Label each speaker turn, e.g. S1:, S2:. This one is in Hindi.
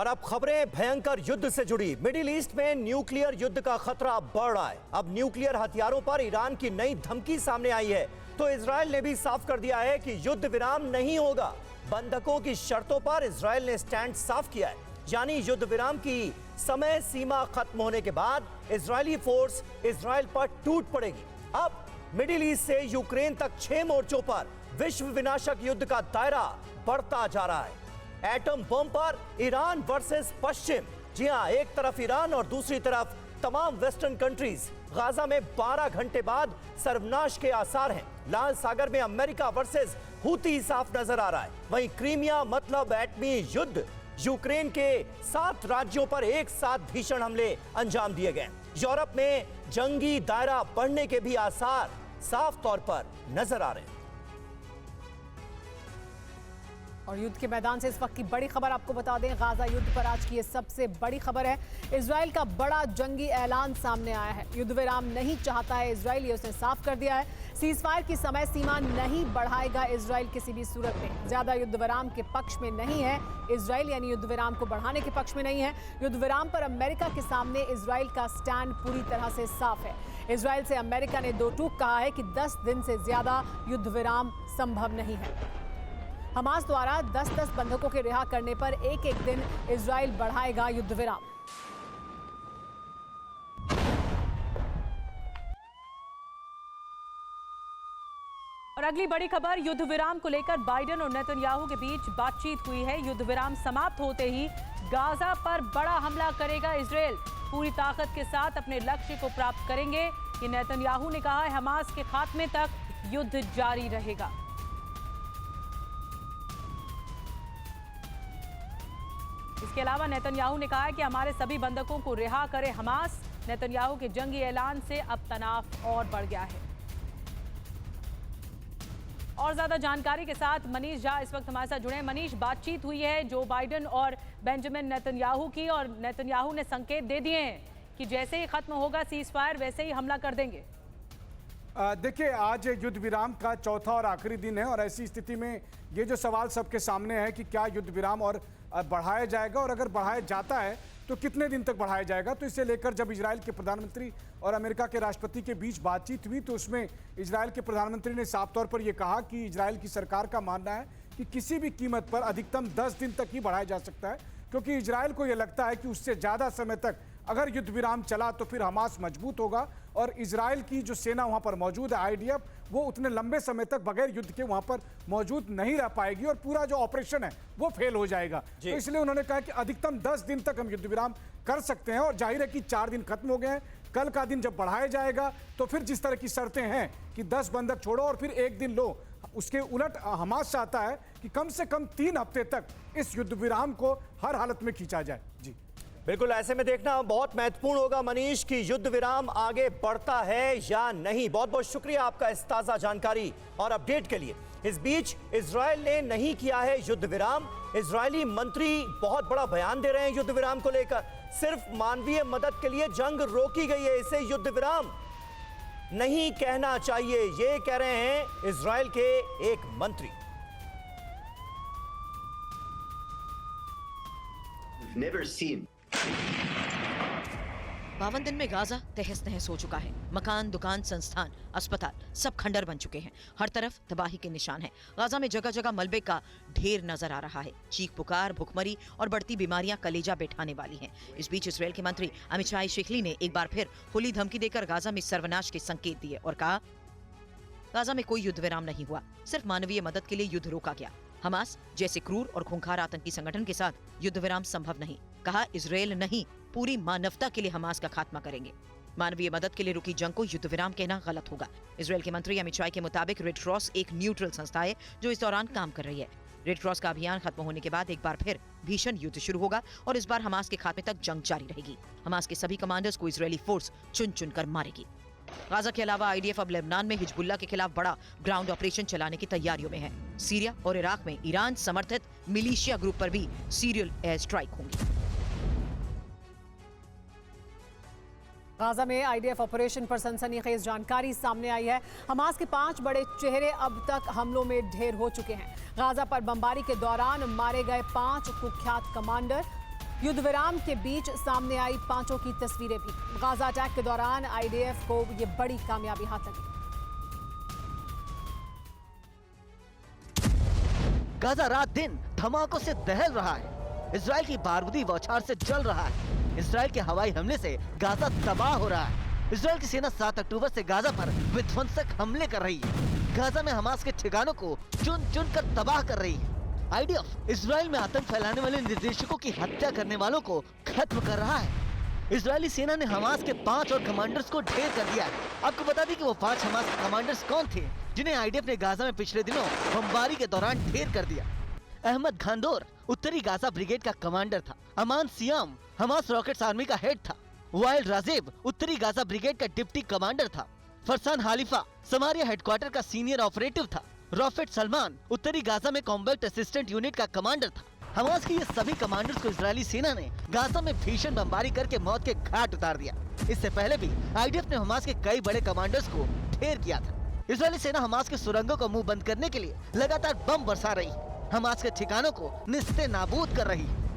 S1: और अब खबरें भयंकर युद्ध से जुड़ी। मिडिल ईस्ट में न्यूक्लियर युद्ध का खतरा बढ़ रहा है। अब न्यूक्लियर हथियारों पर ईरान की नई धमकी सामने आई है, तो इजराइल ने भी साफ कर दिया है कि युद्ध विराम नहीं होगा। बंधकों की शर्तों पर इजराइल ने स्टैंड साफ किया है, यानी युद्ध विराम की समय सीमा खत्म होने के बाद इजरायली फोर्स इजराइल पर टूट पड़ेगी। अब मिडिल ईस्ट से यूक्रेन तक 6 मोर्चों पर विश्व विनाशक युद्ध का दायरा बढ़ता जा रहा है। एटम बम पर ईरान वर्सेस पश्चिम। जी हां, एक तरफ ईरान और दूसरी तरफ तमाम वेस्टर्न कंट्रीज। गाजा में 12 घंटे बाद सर्वनाश के आसार हैं। लाल सागर में अमेरिका वर्सेस हूती साफ नजर आ रहा है। वहीं क्रीमिया मतलब एटमी युद्ध। यूक्रेन के 7 राज्यों पर एक साथ भीषण हमले अंजाम दिए गए। यूरोप में जंगी दायरा बढ़ने के भी आसार साफ तौर पर नजर आ रहे हैं।
S2: और युद्ध के मैदान से इस वक्त की बड़ी खबर आपको बता दें, गाजा युद्ध पर आज की ये सबसे बड़ी खबर है। इजराइल का बड़ा जंगी ऐलान सामने आया है। युद्ध विराम नहीं चाहता है इजराइल, ये उसने साफ कर दिया है। सीजफायर की समय सीमा नहीं बढ़ाएगा इजराइल किसी भी सूरत में। ज्यादा युद्ध विराम के पक्ष में नहीं है इजराइल, यानी युद्ध विराम को बढ़ाने के पक्ष में नहीं है। युद्ध विराम पर अमेरिका के सामने इजराइल का स्टैंड पूरी तरह से साफ है। इजराइल से अमेरिका ने दो टूक कहा है कि 10 दिन से ज्यादा युद्ध विराम संभव नहीं है। हमास द्वारा 10-10 बंधकों के रिहा करने पर एक-एक दिन इजराइल बढ़ाएगा युद्ध विराम। और अगली बड़ी खबर, युद्ध विराम को लेकर बाइडेन और नेतन्याहू के बीच बातचीत हुई है। युद्ध विराम समाप्त होते ही गाजा पर बड़ा हमला करेगा इजराइल। पूरी ताकत के साथ अपने लक्ष्य को प्राप्त करेंगे, ये नेतन्याहू ने कहा है। हमास के खात्मे तक युद्ध जारी रहेगा। इसके अलावा नेतन्याहू ने कहा है कि हमारे सभी बंधकों को रिहा करे हमास। नेतन्याहू के जंगी ऐलान से अब तनाव और बढ़ गया है। और ज्यादा जानकारी के साथ मनीष झा इस वक्त हमारे साथ जुड़े हैं। मनीष, बातचीत हुई है जो बाइडेन और बेंजामिन नेतन्याहू की, और नेतन्याहू ने संकेत दे दिए हैं कि जैसे ही खत्म होगा सीजफायर वैसे ही हमला कर देंगे।
S3: देखिए, आज युद्ध विराम का चौथा और आखिरी दिन है, और ऐसी स्थिति में ये जो सवाल सबके सामने है कि क्या युद्ध विराम और बढ़ाया जाएगा, और अगर बढ़ाया जाता है तो कितने दिन तक बढ़ाया जाएगा। तो इसे लेकर जब इजराइल के प्रधानमंत्री और अमेरिका के राष्ट्रपति के बीच बातचीत हुई तो उसमें इजराइल के प्रधानमंत्री ने साफ तौर पर यह कहा कि इजराइल की सरकार का मानना है कि किसी भी कीमत पर अधिकतम 10 दिन तक ही बढ़ाया जा सकता है, क्योंकि इजराइल को यह लगता है कि उससे ज़्यादा समय तक अगर युद्ध विराम चला तो फिर हमास मजबूत होगा, और इजराइल की जो सेना वहां पर मौजूद है आईडीएफ, वो उतने लंबे समय तक बगैर युद्ध के वहां पर मौजूद नहीं रह पाएगी, और पूरा जो ऑपरेशन है वो फेल हो जाएगा। तो इसलिए उन्होंने कहा कि अधिकतम 10 दिन तक हम युद्ध विराम कर सकते हैं, और जाहिर है कि 4 दिन खत्म हो गए हैं। कल का दिन जब बढ़ाया जाएगा तो फिर जिस तरह की शर्तें हैं कि 10 बंधक छोड़ो और फिर 1 दिन लो, उसके उलट हमास चाहता है कि कम से कम 3 हफ्ते तक इस युद्ध विराम को हर हालत में खींचा जाए। जी
S1: बिल्कुल, ऐसे में देखना बहुत महत्वपूर्ण होगा मनीष कि युद्ध विराम आगे बढ़ता है या नहीं। बहुत बहुत शुक्रिया आपका इस ताजा जानकारी और अपडेट के लिए। इस बीच इजराइल ने नहीं किया है युद्ध विराम। इजरायली मंत्री बहुत बड़ा बयान दे रहे हैं युद्ध विराम को लेकर। सिर्फ मानवीय मदद के लिए जंग रोकी गई है, इसे युद्ध विराम नहीं कहना चाहिए, ये कह रहे हैं इजराइल के एक मंत्री।
S4: Never seen
S5: 52 दिन में गाजा तहस नहस हो चुका है। मकान, दुकान, संस्थान, अस्पताल सब खंडर बन चुके हैं। हर तरफ तबाही के निशान हैं। गाजा में जगह जगह मलबे का ढेर नजर आ रहा है। चीख पुकार, भुखमरी और बढ़ती बीमारियां कलेजा बैठाने वाली हैं। इस बीच इजराइल के मंत्री अमिचाई शेखली ने एक बार फिर खुली धमकी देकर गाजा में सर्वनाश के संकेत दिए और कहा, गाजा में कोई युद्ध विराम नहीं हुआ, सिर्फ मानवीय मदद के लिए युद्ध रोका गया। हमास जैसे क्रूर और खूंखार आतंकी संगठन के साथ युद्ध विराम संभव नहीं। कहा, इजराइल नहीं, पूरी मानवता के लिए हमास का खात्मा करेंगे। मानवीय मदद के लिए रुकी जंग को युद्ध विराम कहना गलत होगा। इजराइल के मंत्री अमिचाई के मुताबिक रेड क्रॉस एक न्यूट्रल संस्था है जो इस दौरान काम कर रही है। रेड क्रॉस का अभियान खत्म होने के बाद एक बार फिर भीषण युद्ध शुरू होगा, और इस बार हमास के खात्मे तक जंग जारी रहेगी। हमास के सभी कमांडर्स को इजरायली फोर्स चुन चुन कर मारेगी। गाजा के अलावा आईडीएफ अब लेबनान में हिजबुल्लाह के खिलाफ बड़ा ग्राउंड ऑपरेशन चलाने की तैयारियों में है। सीरिया और इराक में ईरान समर्थित मिलिशिया ग्रुप पर भी सीरियल एयर स्ट्राइक होंगी।
S2: गाजा में आईडीएफ ऑपरेशन पर सनसनीखेज जानकारी सामने आई है। हमास के 5 बड़े चेहरे अब तक हमलों में ढेर हो चुके हैं। गाजा पर बमबारी के दौरान मारे गए 5 कुख्यात कमांडर, युद्ध विराम के बीच सामने आई 5 की तस्वीरें भी। गाजा अटैक के दौरान आईडीएफ को ये बड़ी कामयाबी हाथ लगी।
S6: गाजा रात दिन धमाकों से दहल रहा है। इजराइल की बारूदी बौछार से जल रहा है। इजराइल के हवाई हमले से गाजा तबाह हो रहा है। इजराइल की सेना 7 अक्टूबर से गाजा पर विध्वंसक हमले कर रही है। गाजा में हमास के ठिकानों को चुन चुन कर तबाह कर रही है। आईडीएफ इजराइल में आतंक फैलाने वाले निर्देशकों की हत्या करने वालों को खत्म कर रहा है। इजरायली सेना ने हमास के 5 और कमांडर्स को ढेर कर दिया है। आपको बता दें कि वो 5 हमास के कमांडर्स कौन थे जिन्हें आईडीएफ ने गाजा में पिछले दिनों बमबारी के दौरान ढेर कर दिया। अहमद खानदोर उत्तरी गाजा ब्रिगेड का कमांडर था। अमान सियाम हमास रॉकेट्स आर्मी का हेड था। वाइल्ड राजेब उत्तरी गाजा ब्रिगेड का डिप्टी कमांडर था। फरसान हालिफा समारिया हेडक्वार्टर का सीनियर ऑपरेटिव था। रॉफेट सलमान उत्तरी गाजा में कॉम्बैट असिस्टेंट यूनिट का कमांडर था। हमास के ये सभी कमांडर्स को इजरायली सेना ने गाजा में भीषण बमबारी करके मौत के घाट उतार दिया। इससे पहले भी आईडीएफ ने हमास के कई बड़े कमांडर्स को ढेर किया था। इजरायली सेना हमास के सुरंगों का मुंह बंद करने के लिए लगातार बम बरसा रही है। हमास के ठिकानों को निस्ते नाबूद कर रही है।